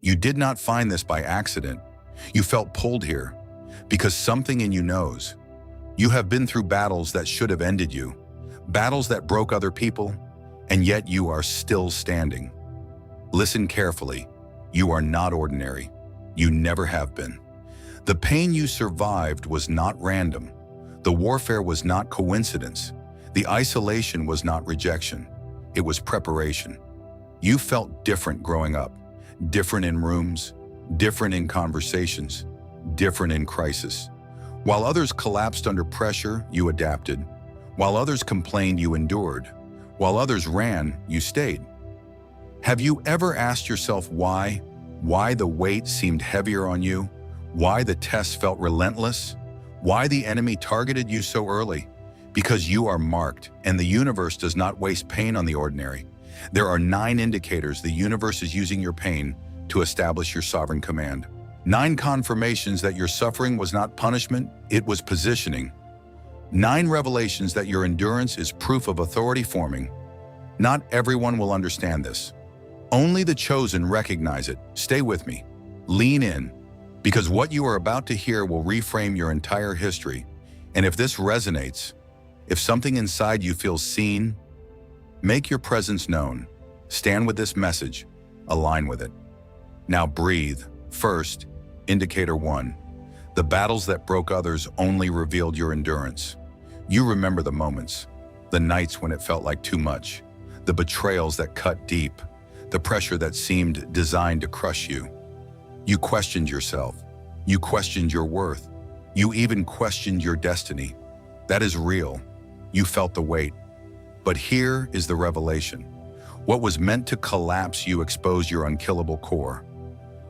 You did not find this by accident. You felt pulled here because something in you knows. You have been through battles that should have ended you, battles that broke other people, and yet you are still standing. Listen carefully. You are not ordinary. You never have been. The pain you survived was not random. The warfare was not coincidence. The isolation was not rejection. It was preparation. You felt different growing up, different in rooms, different in conversations, different in crisis. While others collapsed under pressure, you adapted. While others complained, you endured. While others ran, you stayed. Have you ever asked yourself why? Why the weight seemed heavier on you? Why the tests felt relentless? Why the enemy targeted you so early? Because you are marked, and the universe does not waste pain on the ordinary. There are 9 indicators the universe is using your pain to establish your sovereign command. 9 confirmations that your suffering was not punishment, it was positioning. 9 revelations that your endurance is proof of authority forming. Not everyone will understand this. Only the chosen recognize it. Stay with me. Lean in, because what you are about to hear will reframe your entire history. And if this resonates, if something inside you feels seen, make your presence known. Stand with this message. Align with it. Now breathe. First, indicator 1. The battles that broke others only revealed your endurance. You remember the moments, the nights when it felt like too much, the betrayals that cut deep, the pressure that seemed designed to crush you. You questioned yourself. You questioned your worth. You even questioned your destiny. That is real. You felt the weight. But here is the revelation. What was meant to collapse you exposed your unkillable core.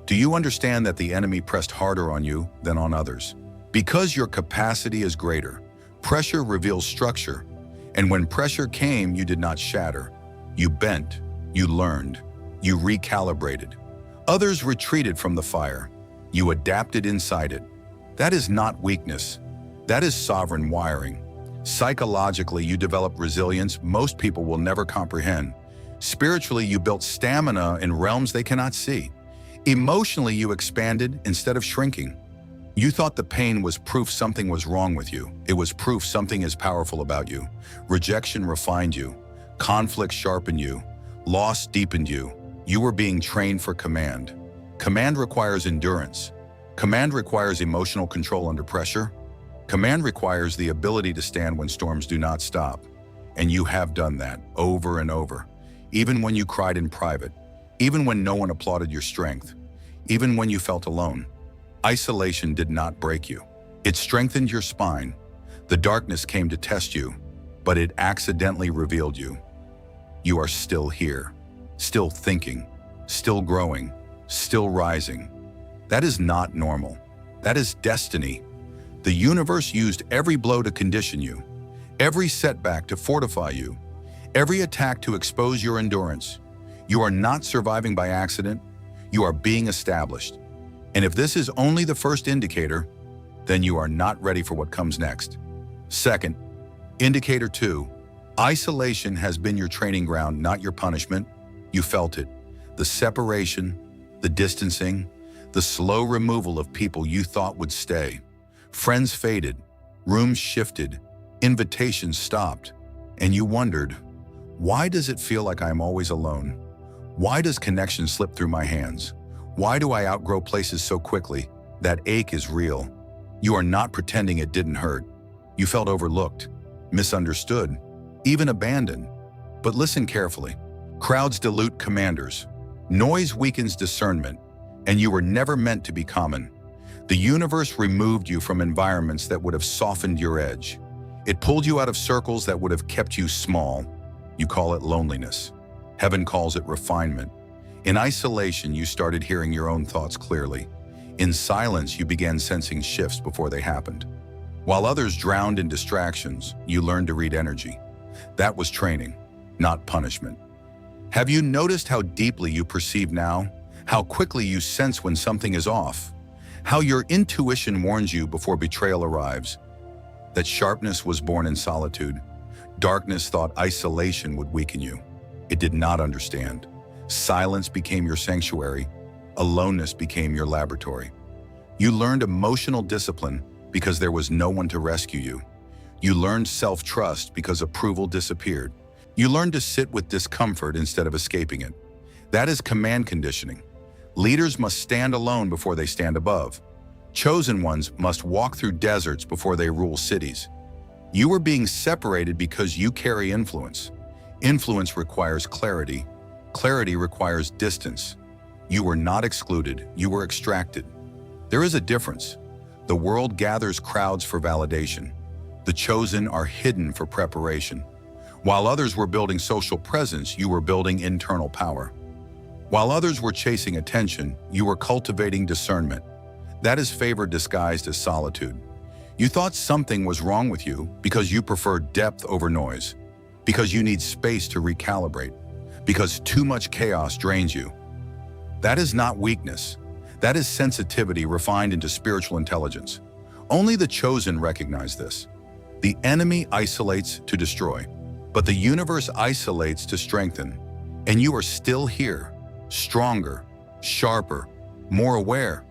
Do you understand that the enemy pressed harder on you than on others? Because your capacity is greater, pressure reveals structure. And when pressure came, you did not shatter. You bent, you learned, you recalibrated. Others retreated from the fire. You adapted inside it. That is not weakness. That is sovereign wiring. Psychologically, you developed resilience most people will never comprehend. Spiritually, you built stamina in realms they cannot see. Emotionally, you expanded instead of shrinking. You thought the pain was proof something was wrong with you. It was proof something is powerful about you. Rejection refined you. Conflict sharpened you. Loss deepened you. You were being trained for command. Command requires endurance. Command requires emotional control under pressure. Command requires the ability to stand when storms do not stop. And you have done that over and over. Even when you cried in private. Even when no one applauded your strength. Even when you felt alone. Isolation did not break you. It strengthened your spine. The darkness came to test you, but it accidentally revealed you. You are still here, still thinking, still growing, still rising. That is not normal. That is destiny. The universe used every blow to condition you, every setback to fortify you, every attack to expose your endurance. You are not surviving by accident. You are being established. And if this is only the first indicator, then you are not ready for what comes next. Second, indicator 2, isolation has been your training ground, not your punishment. You felt it. The separation, the distancing, the slow removal of people you thought would stay. Friends faded, rooms shifted, invitations stopped, and you wondered, why does it feel like I'm always alone? Why does connection slip through my hands? Why do I outgrow places so quickly? That ache is real. You are not pretending it didn't hurt. You felt overlooked, misunderstood, even abandoned. But listen carefully. Crowds dilute commanders. Noise weakens discernment, and you were never meant to be common. The universe removed you from environments that would have softened your edge. It pulled you out of circles that would have kept you small. You call it loneliness. Heaven calls it refinement. In isolation, you started hearing your own thoughts clearly. In silence, you began sensing shifts before they happened. While others drowned in distractions, you learned to read energy. That was training, not punishment. Have you noticed how deeply you perceive now? How quickly you sense when something is off? How your intuition warns you before betrayal arrives? That sharpness was born in solitude. Darkness thought isolation would weaken you. It did not understand. Silence became your sanctuary. Aloneness became your laboratory. You learned emotional discipline because there was no one to rescue you. You learned self-trust because approval disappeared. You learned to sit with discomfort instead of escaping it. That is command conditioning. Leaders must stand alone before they stand above. Chosen ones must walk through deserts before they rule cities. You are being separated because you carry influence. Influence requires clarity. Clarity requires distance. You were not excluded, you were extracted. There is a difference. The world gathers crowds for validation. The chosen are hidden for preparation. While others were building social presence, you were building internal power. While others were chasing attention, you were cultivating discernment. That is favor disguised as solitude. You thought something was wrong with you because you prefer depth over noise, because you need space to recalibrate, because too much chaos drains you. That is not weakness. That is sensitivity refined into spiritual intelligence. Only the chosen recognize this. The enemy isolates to destroy, but the universe isolates to strengthen. And you are still here, stronger, sharper, more aware.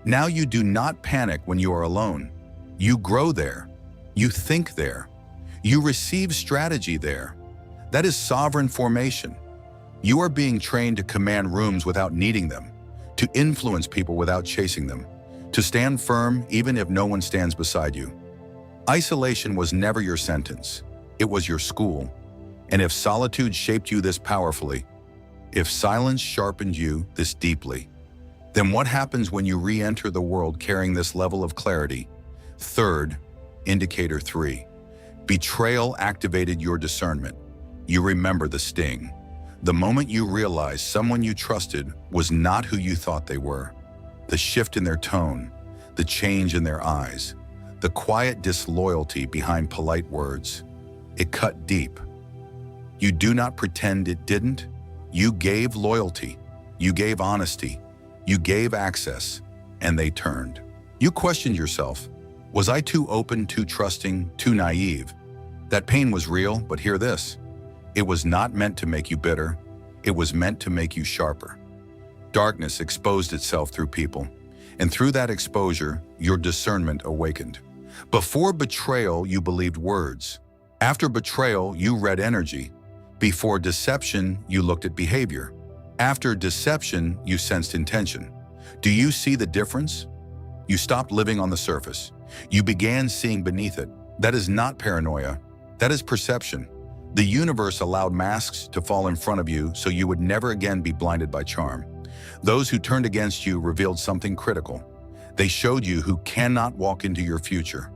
Now you do not panic when you are alone. You grow there. You think there. You receive strategy there. That is sovereign formation. You are being trained to command rooms without needing them, to influence people without chasing them, to stand firm even if no one stands beside you. Isolation was never your sentence. It was your school. And if solitude shaped you this powerfully, if silence sharpened you this deeply, then what happens when you re-enter the world carrying this level of clarity? Third, indicator 3. Betrayal activated your discernment. You remember the sting. The moment you realized someone you trusted was not who you thought they were. The shift in their tone, the change in their eyes, the quiet disloyalty behind polite words. It cut deep. You do not pretend it didn't. You gave loyalty. You gave honesty. You gave access, and they turned. You questioned yourself. Was I too open, too trusting, too naive? That pain was real, but hear this. It was not meant to make you bitter. It was meant to make you sharper. Darkness exposed itself through people, and through that exposure, your discernment awakened. Before betrayal, you believed words. After betrayal, you read energy. Before deception, you looked at behavior. After deception, you sensed intention. Do you see the difference? You stopped living on the surface. You began seeing beneath it. That is not paranoia. That is perception. The universe allowed masks to fall in front of you so you would never again be blinded by charm. Those who turned against you revealed something critical. They showed you who cannot walk into your future.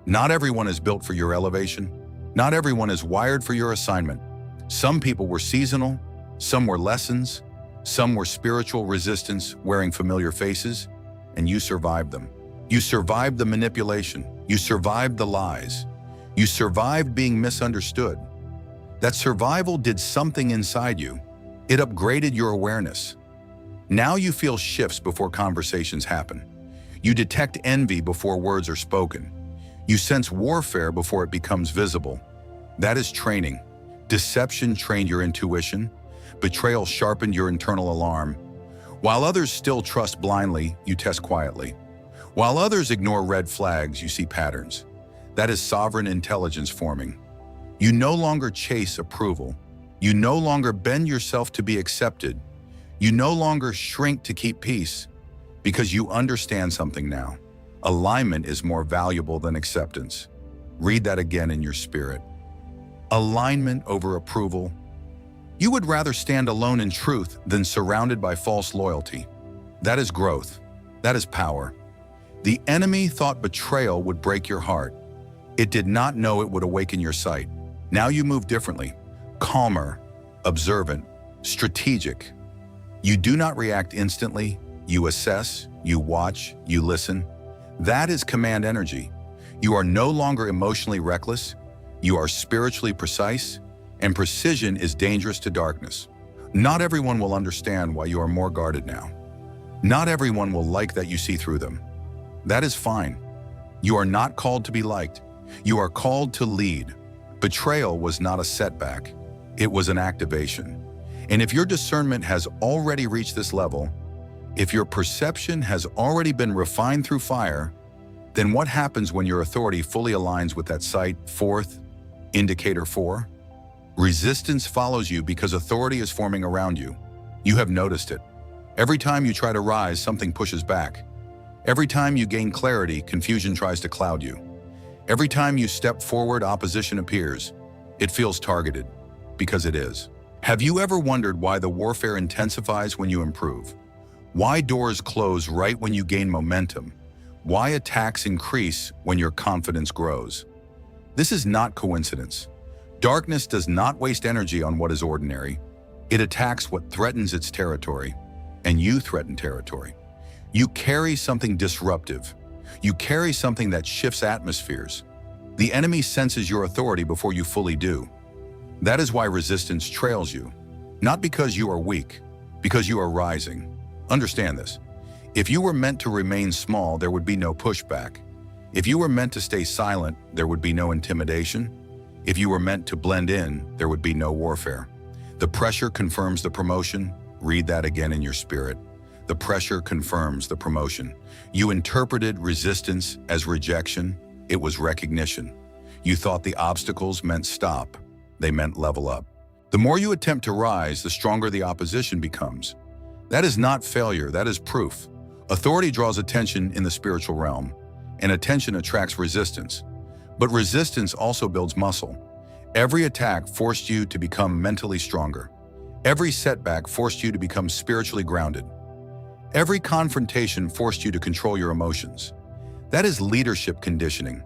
Not everyone is built for your elevation. Not everyone is wired for your assignment. Some people were seasonal, some were lessons, some were spiritual resistance wearing familiar faces, and you survived them. You survived the manipulation. You survived the lies. You survived being misunderstood. That survival did something inside you. It upgraded your awareness. Now you feel shifts before conversations happen. You detect envy before words are spoken. You sense warfare before it becomes visible. That is training. Deception trained your intuition. Betrayal sharpened your internal alarm. While others still trust blindly, you test quietly. While others ignore red flags, you see patterns. That is sovereign intelligence forming. You no longer chase approval. You no longer bend yourself to be accepted. You no longer shrink to keep peace, because you understand something now. Alignment is more valuable than acceptance. Read that again in your spirit. Alignment over approval. You would rather stand alone in truth than surrounded by false loyalty. That is growth. That is power. The enemy thought betrayal would break your heart. It did not know it would awaken your sight. Now you move differently, calmer, observant, strategic. You do not react instantly. You assess, you watch, you listen. That is command energy. You are no longer emotionally reckless. You are spiritually precise, and precision is dangerous to darkness. Not everyone will understand why you are more guarded now. Not everyone will like that you see through them. That is fine. You are not called to be liked. You are called to lead. Betrayal was not a setback. It was an activation. And if your discernment has already reached this level, If your perception has already been refined through fire, then what happens when your authority fully aligns with that sight? Fourth, indicator 4. Resistance follows you because authority is forming around you. You have noticed it. Every time you try to rise, something pushes back. Every time you gain clarity, confusion tries to cloud you. Every time you step forward, opposition appears. It feels targeted, because it is. Have you ever wondered why the warfare intensifies when you improve? Why doors close right when you gain momentum? Why attacks increase when your confidence grows? This is not coincidence. Darkness does not waste energy on what is ordinary. It attacks what threatens its territory, and you threaten territory. You carry something disruptive. You carry something that shifts atmospheres. The enemy senses your authority before you fully do. That is why resistance trails you. Not because you are weak, because you are rising. Understand this. If you were meant to remain small, there would be no pushback. If you were meant to stay silent, there would be no intimidation. If you were meant to blend in, there would be no warfare. The pressure confirms the promotion. Read that again in your spirit. The pressure confirms the promotion. You interpreted resistance as rejection. It was recognition. You thought the obstacles meant stop. They meant level up. The more you attempt to rise, the stronger the opposition becomes. That is not failure, that is proof. Authority draws attention in the spiritual realm, and attention attracts resistance. But resistance also builds muscle. Every attack forced you to become mentally stronger. Every setback forced you to become spiritually grounded. Every confrontation forced you to control your emotions. That is leadership conditioning.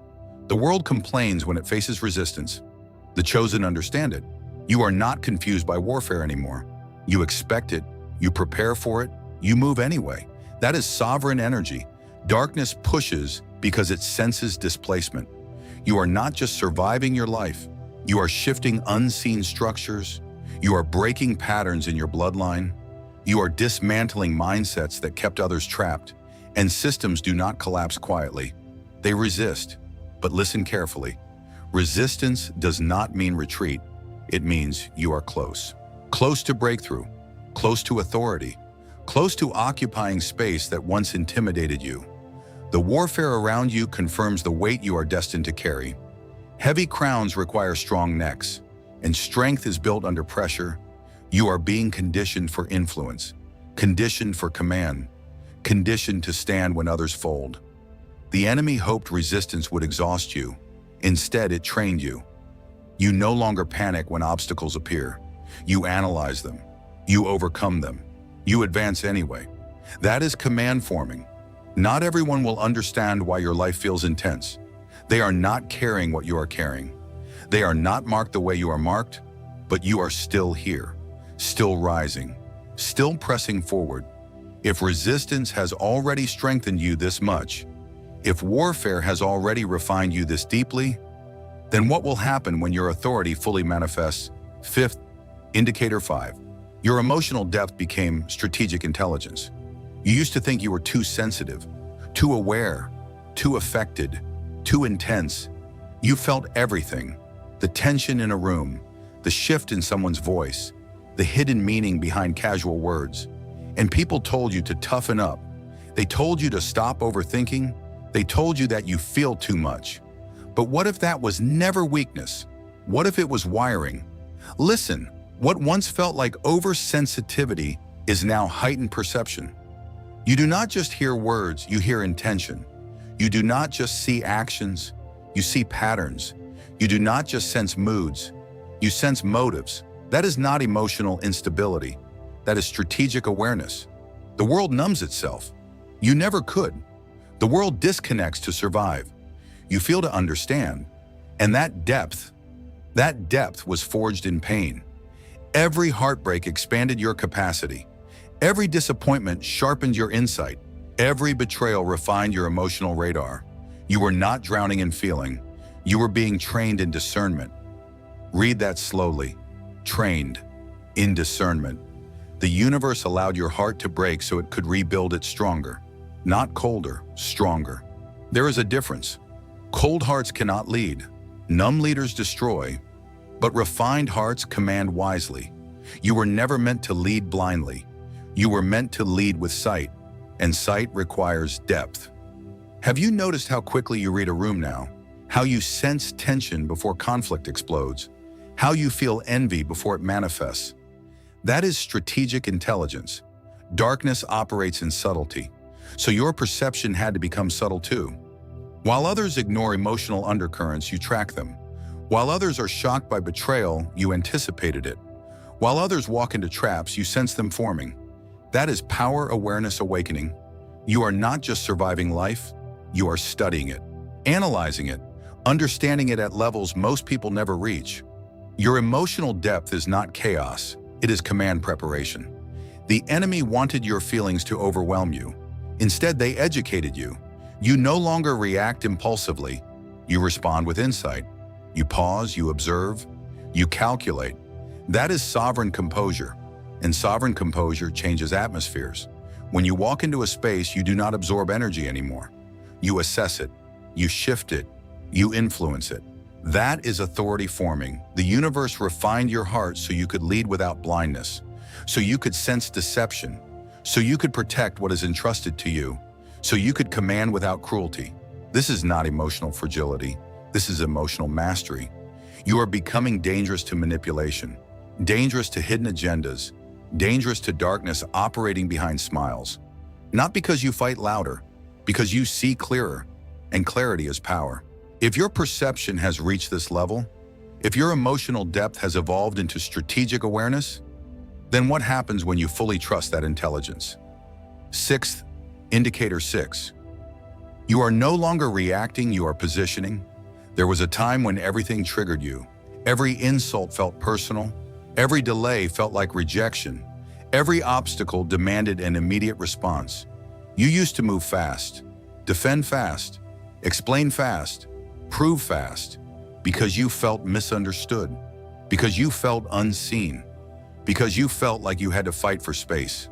The world complains when it faces resistance. The chosen understand it. You are not confused by warfare anymore. You expect it, you prepare for it, you move anyway. That is sovereign energy. Darkness pushes because it senses displacement. You are not just surviving your life. You are shifting unseen structures. You are breaking patterns in your bloodline. You are dismantling mindsets that kept others trapped. And systems do not collapse quietly. They resist. But listen carefully. Resistance does not mean retreat. It means you are close. Close to breakthrough. Close to authority. Close to occupying space that once intimidated you. The warfare around you confirms the weight you are destined to carry. Heavy crowns require strong necks, and strength is built under pressure. You are being conditioned for influence, conditioned for command, conditioned to stand when others fold. The enemy hoped resistance would exhaust you. Instead, it trained you. You no longer panic when obstacles appear. You analyze them. You overcome them. You advance anyway. That is command forming. Not everyone will understand why your life feels intense. They are not carrying what you are carrying. They are not marked the way you are marked, but you are still here, still rising, still pressing forward. If resistance has already strengthened you this much, if warfare has already refined you this deeply, then what will happen when your authority fully manifests? Fifth, indicator 5. Your emotional depth became strategic intelligence. You used to think you were too sensitive, too aware, too affected, too intense. You felt everything. The tension in a room, the shift in someone's voice, the hidden meaning behind casual words. And people told you to toughen up. They told you to stop overthinking. They told you that you feel too much. But what if that was never weakness? What if it was wiring? Listen, what once felt like oversensitivity is now heightened perception. You do not just hear words, you hear intention. You do not just see actions, you see patterns. You do not just sense moods, you sense motives. That is not emotional instability. That is strategic awareness. The world numbs itself. You never could. The world disconnects to survive. You feel to understand. And that depth was forged in pain. Every heartbreak expanded your capacity. Every disappointment sharpened your insight. Every betrayal refined your emotional radar. You were not drowning in feeling. You were being trained in discernment. Read that slowly. Trained in discernment. The universe allowed your heart to break so it could rebuild it stronger. Not colder, stronger. There is a difference. Cold hearts cannot lead. Numb leaders destroy. But refined hearts command wisely. You were never meant to lead blindly. You were meant to lead with sight. and sight requires depth. Have you noticed how quickly you read a room now? How you sense tension before conflict explodes? How you feel envy before it manifests? That is strategic intelligence. Darkness operates in subtlety, so your perception had to become subtle too. While others ignore emotional undercurrents, you track them. While others are shocked by betrayal, you anticipated it. While others walk into traps, you sense them forming. That is power awareness awakening. You are not just surviving life, you are studying it, analyzing it, understanding it at levels most people never reach. Your emotional depth is not chaos, it is command preparation. The enemy wanted your feelings to overwhelm you. Instead, they educated you. You no longer react impulsively. You respond with insight. You pause, you observe, you calculate. That is sovereign composure, and sovereign composure changes atmospheres. When you walk into a space, you do not absorb energy anymore. You assess it, you shift it, you influence it. That is authority forming. The universe refined your heart so you could lead without blindness, so you could sense deception, so you could protect what is entrusted to you, so you could command without cruelty. This is not emotional fragility. This is emotional mastery. You are becoming dangerous to manipulation, dangerous to hidden agendas, dangerous to darkness operating behind smiles. Not because you fight louder, because you see clearer, and clarity is power. If your perception has reached this level, if your emotional depth has evolved into strategic awareness, then what happens when you fully trust that intelligence? Sixth, indicator 6. You are no longer reacting, you are positioning. There was a time when everything triggered you. Every insult felt personal. Every delay felt like rejection. Every obstacle demanded an immediate response. You used to move fast, defend fast, explain fast, prove fast, because you felt misunderstood, because you felt unseen, because you felt like you had to fight for space.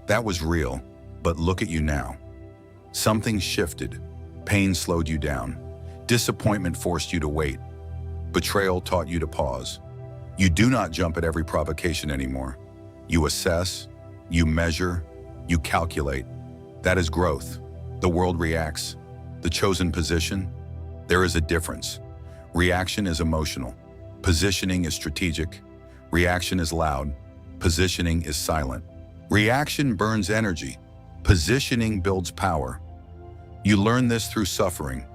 That was real, but look at you now. Something shifted. Pain slowed you down. Disappointment forced you to wait. Betrayal taught you to pause. You do not jump at every provocation anymore. You assess, you measure, you calculate. That is growth. The world reacts. The chosen position, there is a difference. Reaction is emotional. Positioning is strategic. Reaction is loud. Positioning is silent. Reaction burns energy. Positioning builds power. You learn this through suffering.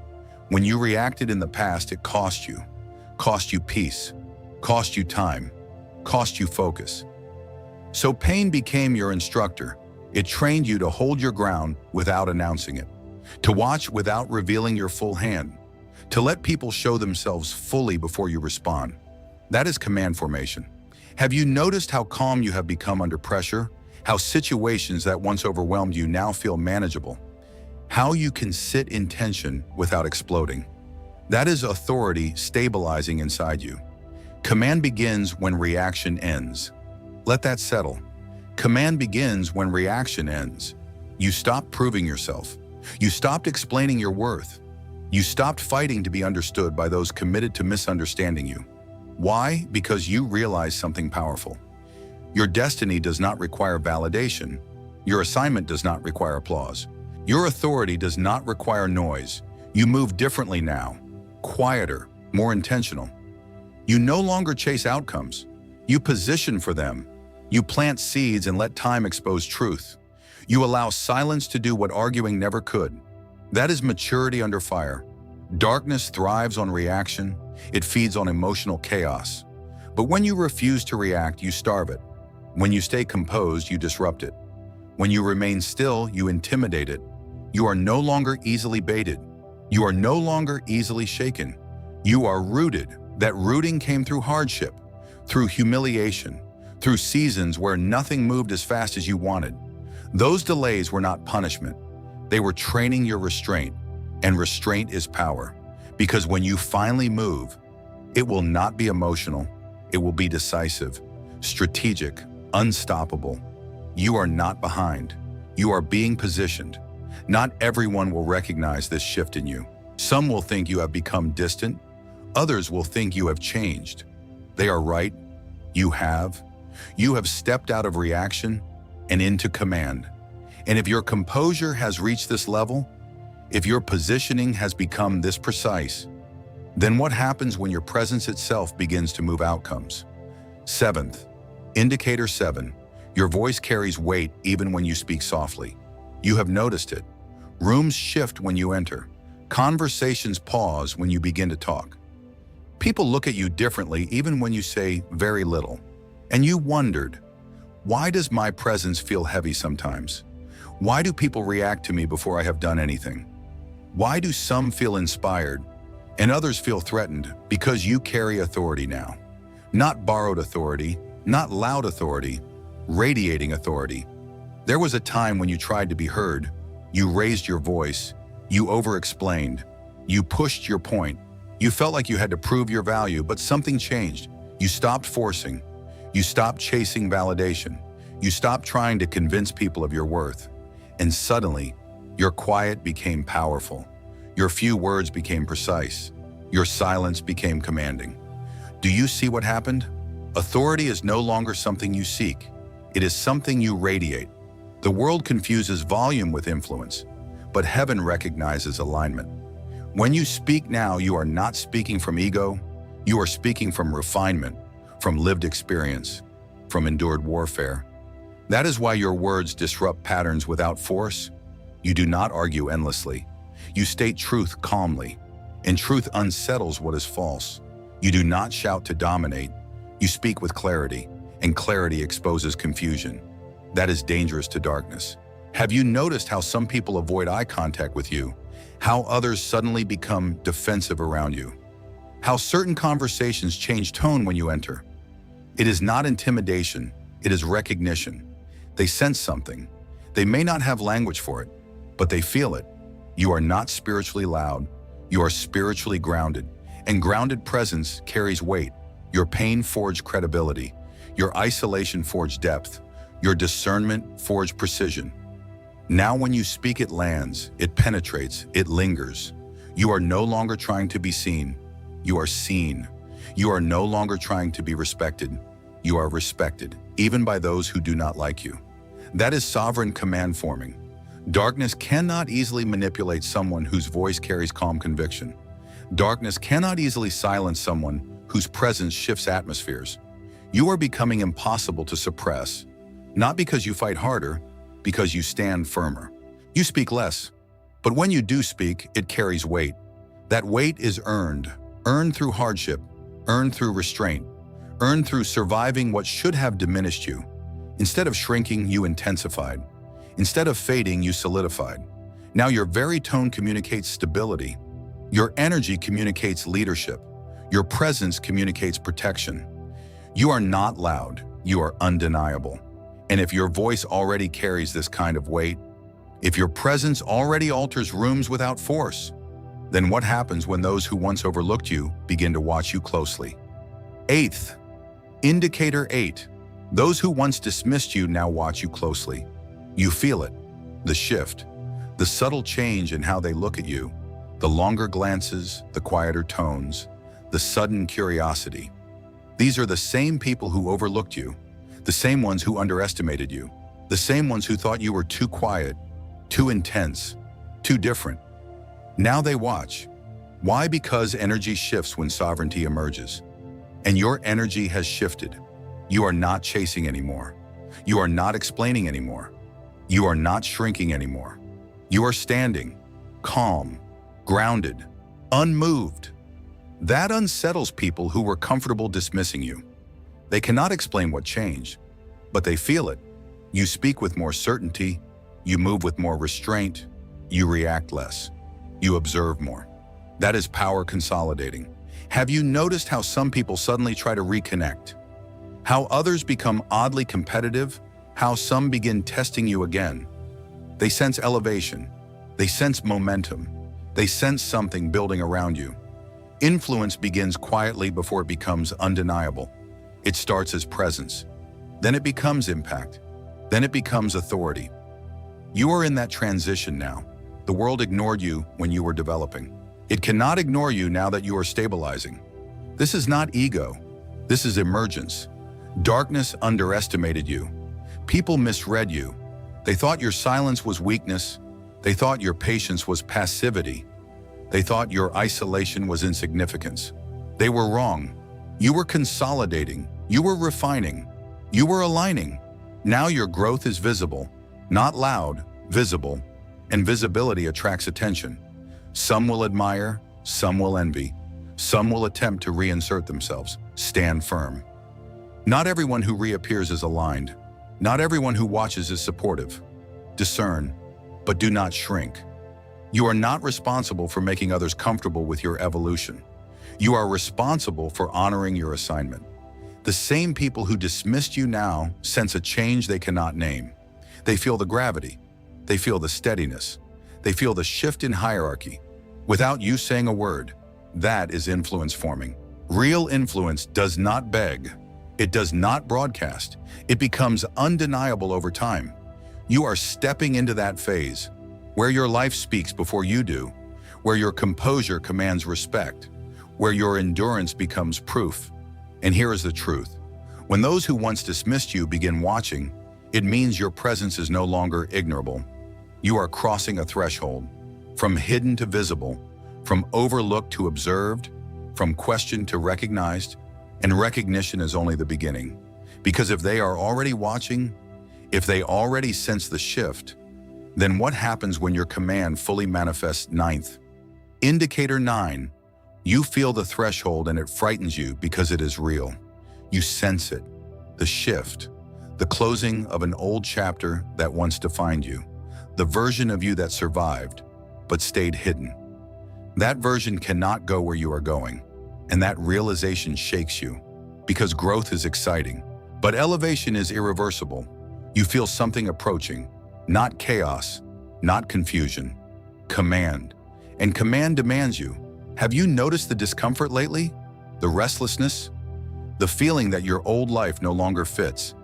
When you reacted in the past, it cost you peace, cost you time, cost you focus. So pain became your instructor. It trained you to hold your ground without announcing it, to watch without revealing your full hand, to let people show themselves fully before you respond. That is command formation. Have you noticed how calm you have become under pressure? How situations that once overwhelmed you now feel manageable? How you can sit in tension without exploding? That is authority stabilizing inside you. Command begins when reaction ends. Let that settle. Command begins when reaction ends. You stopped proving yourself. You stopped explaining your worth. You stopped fighting to be understood by those committed to misunderstanding you. Why? Because you realize something powerful. Your destiny does not require validation. Your assignment does not require applause. Your authority does not require noise. You move differently now, quieter, more intentional. You no longer chase outcomes. You position for them. You plant seeds and let time expose truth. You allow silence to do what arguing never could. That is maturity under fire. Darkness thrives on reaction. It feeds on emotional chaos. But when you refuse to react, you starve it. When you stay composed, you disrupt it. When you remain still, you intimidate it. You are no longer easily baited. You are no longer easily shaken. You are rooted. That rooting came through hardship, through humiliation, through seasons where nothing moved as fast as you wanted. Those delays were not punishment. They were training your restraint, and restraint is power. Because when you finally move, it will not be emotional. It will be decisive, strategic, unstoppable. You are not behind. You are being positioned. Not everyone will recognize this shift in you. Some will think you have become distant. Others will think you have changed. They are right. You have. You have stepped out of reaction and into command. And if your composure has reached this level, if your positioning has become this precise, then what happens when your presence itself begins to move outcomes? Seventh, indicator 7, your voice carries weight even when you speak softly. You have noticed it. Rooms shift when you enter. Conversations pause when you begin to talk. People look at you differently even when you say very little. And you wondered, why does my presence feel heavy sometimes? Why do people react to me before I have done anything? Why do some feel inspired and others feel threatened? Because you carry authority now. Not borrowed authority, not loud authority, radiating authority. There was a time when you tried to be heard. You raised your voice. You over-explained. You pushed your point. You felt like you had to prove your value, but something changed. You stopped forcing. You stopped chasing validation. You stopped trying to convince people of your worth. And suddenly, your quiet became powerful. Your few words became precise. Your silence became commanding. Do you see what happened? Authority is no longer something you seek. It is something you radiate. The world confuses volume with influence, but heaven recognizes alignment. When you speak now, you are not speaking from ego. You are speaking from refinement, from lived experience, from endured warfare. That is why your words disrupt patterns without force. You do not argue endlessly. You state truth calmly, and truth unsettles what is false. You do not shout to dominate. You speak with clarity, and clarity exposes confusion. That is dangerous to darkness. Have you noticed how some people avoid eye contact with you? How others suddenly become defensive around you? How certain conversations change tone when you enter? It is not intimidation, it is recognition. They sense something. They may not have language for it, but they feel it. You are not spiritually loud. You are spiritually grounded, and grounded presence carries weight. Your pain forged credibility. Your isolation forged depth. Your discernment forged precision. Now when you speak, it lands, it penetrates, it lingers. You are no longer trying to be seen. You are seen. You are no longer trying to be respected. You are respected, even by those who do not like you. That is sovereign command forming. Darkness cannot easily manipulate someone whose voice carries calm conviction. Darkness cannot easily silence someone whose presence shifts atmospheres. You are becoming impossible to suppress, not because you fight harder, because you stand firmer. You speak less, but when you do speak, it carries weight. That weight is earned through hardship, earned through restraint, earned through surviving what should have diminished you. Instead of shrinking, you intensified. Instead of fading, you solidified. Now your very tone communicates stability. Your energy communicates leadership. Your presence communicates protection. You are not loud, you are undeniable. And if your voice already carries this kind of weight, if your presence already alters rooms without force, then what happens when those who once overlooked you begin to watch you closely? Eighth, indicator 8. Those who once dismissed you now watch you closely. You feel it, the shift, the subtle change in how they look at you, the longer glances, the quieter tones, the sudden curiosity. These are the same people who overlooked you, the same ones who underestimated you, the same ones who thought you were too quiet, too intense, too different. Now they watch. Why? Because energy shifts when sovereignty emerges. And your energy has shifted. You are not chasing anymore. You are not explaining anymore. You are not shrinking anymore. You are standing, calm, grounded, unmoved. That unsettles people who were comfortable dismissing you. They cannot explain what changed, but they feel it. You speak with more certainty. You move with more restraint. You react less. You observe more. That is power consolidating. Have you noticed how some people suddenly try to reconnect? How others become oddly competitive? How some begin testing you again? They sense elevation. They sense momentum. They sense something building around you. Influence begins quietly before it becomes undeniable. It starts as presence. Then it becomes impact. Then it becomes authority. You are in that transition now. The world ignored you when you were developing. It cannot ignore you now that you are stabilizing. This is not ego. This is emergence. Darkness underestimated you. People misread you. They thought your silence was weakness. They thought your patience was passivity. They thought your isolation was insignificance. They were wrong. You were consolidating. You were refining. You were aligning. Now your growth is visible, not loud, visible, and visibility attracts attention. Some will admire, some will envy, some will attempt to reinsert themselves. Stand firm. Not everyone who reappears is aligned. Not everyone who watches is supportive. Discern, but do not shrink. You are not responsible for making others comfortable with your evolution. You are responsible for honoring your assignment. The same people who dismissed you now sense a change they cannot name. They feel the gravity. They feel the steadiness. They feel the shift in hierarchy. Without you saying a word, that is influence forming. Real influence does not beg. It does not broadcast. It becomes undeniable over time. You are stepping into that phase where your life speaks before you do, where your composure commands respect, where your endurance becomes proof. And here is the truth. When those who once dismissed you begin watching, it means your presence is no longer ignorable. You are crossing a threshold, from hidden to visible, from overlooked to observed, from questioned to recognized, and recognition is only the beginning. Because if they are already watching, if they already sense the shift, then what happens when your command fully manifests? Ninth, indicator 9, you feel the threshold and it frightens you because it is real. You sense it, the shift, the closing of an old chapter that once defined you, the version of you that survived, but stayed hidden. That version cannot go where you are going, and that realization shakes you, because growth is exciting, but elevation is irreversible. You feel something approaching, not chaos, not confusion, command. And command demands you. Have you noticed the discomfort lately? The restlessness? The feeling that your old life no longer fits?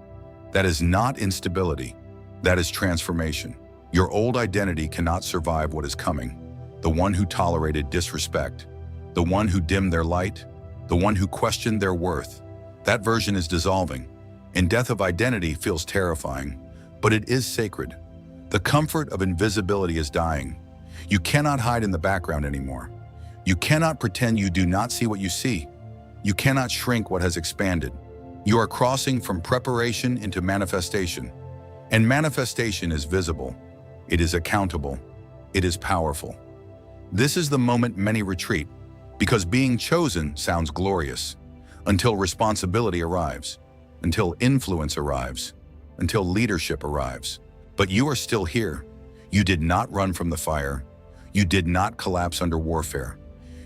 That is not instability. That is transformation. Your old identity cannot survive what is coming. The one who tolerated disrespect, the one who dimmed their light, the one who questioned their worth. That version is dissolving, and death of identity feels terrifying, but it is sacred. The comfort of invisibility is dying. You cannot hide in the background anymore. You cannot pretend you do not see what you see. You cannot shrink what has expanded. You are crossing from preparation into manifestation. And manifestation is visible. It is accountable. It is powerful. This is the moment many retreat, because being chosen sounds glorious, until responsibility arrives, until influence arrives, until leadership arrives. But you are still here. You did not run from the fire. You did not collapse under warfare.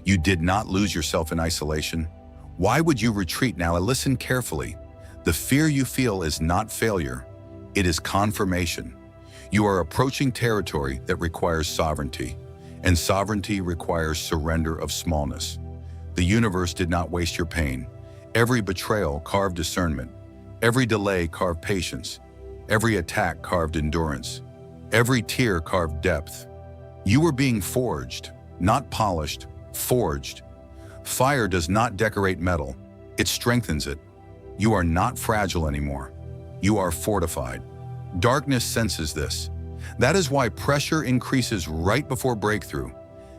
You did not lose yourself in isolation. Why would you retreat now? Listen carefully. The fear you feel is not failure. It is confirmation. You are approaching territory that requires sovereignty, and sovereignty requires surrender of smallness. The universe did not waste your pain. Every betrayal carved discernment. Every delay carved patience. Every attack carved endurance. Every tear carved depth. You were being forged, not polished, forged. Fire does not decorate metal, it strengthens it. You are not fragile anymore. You are fortified. Darkness senses this. That is why pressure increases right before breakthrough.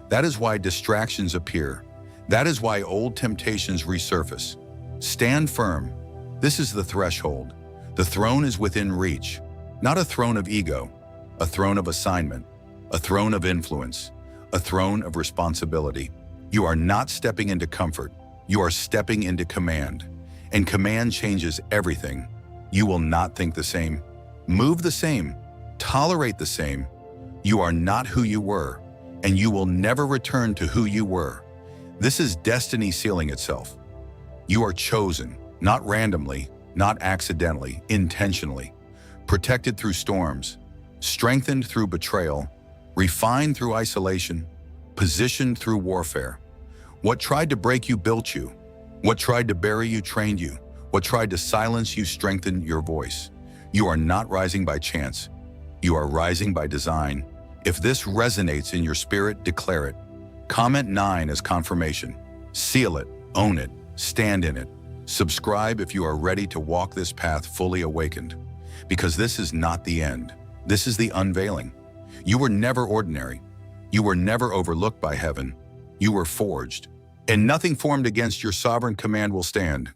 That is why distractions appear. That is why old temptations resurface. Stand firm. This is the threshold. The throne is within reach. Not a throne of ego, a throne of assignment, a throne of influence, a throne of responsibility. You are not stepping into comfort. You are stepping into command. And command changes everything. You will not think the same, move the same, tolerate the same. You are not who you were, and you will never return to who you were. This is destiny sealing itself. You are chosen, not randomly, not accidentally, intentionally, protected through storms, strengthened through betrayal, refined through isolation, positioned through warfare. What tried to break you built you. What tried to bury you trained you. What tried to silence you strengthened your voice. You are not rising by chance. You are rising by design. If this resonates in your spirit, declare it. Comment 9 as confirmation. Seal it, own it, stand in it. Subscribe if you are ready to walk this path fully awakened. Because this is not the end. This is the unveiling. You were never ordinary. You were never overlooked by heaven. You were forged. And nothing formed against your sovereign command will stand.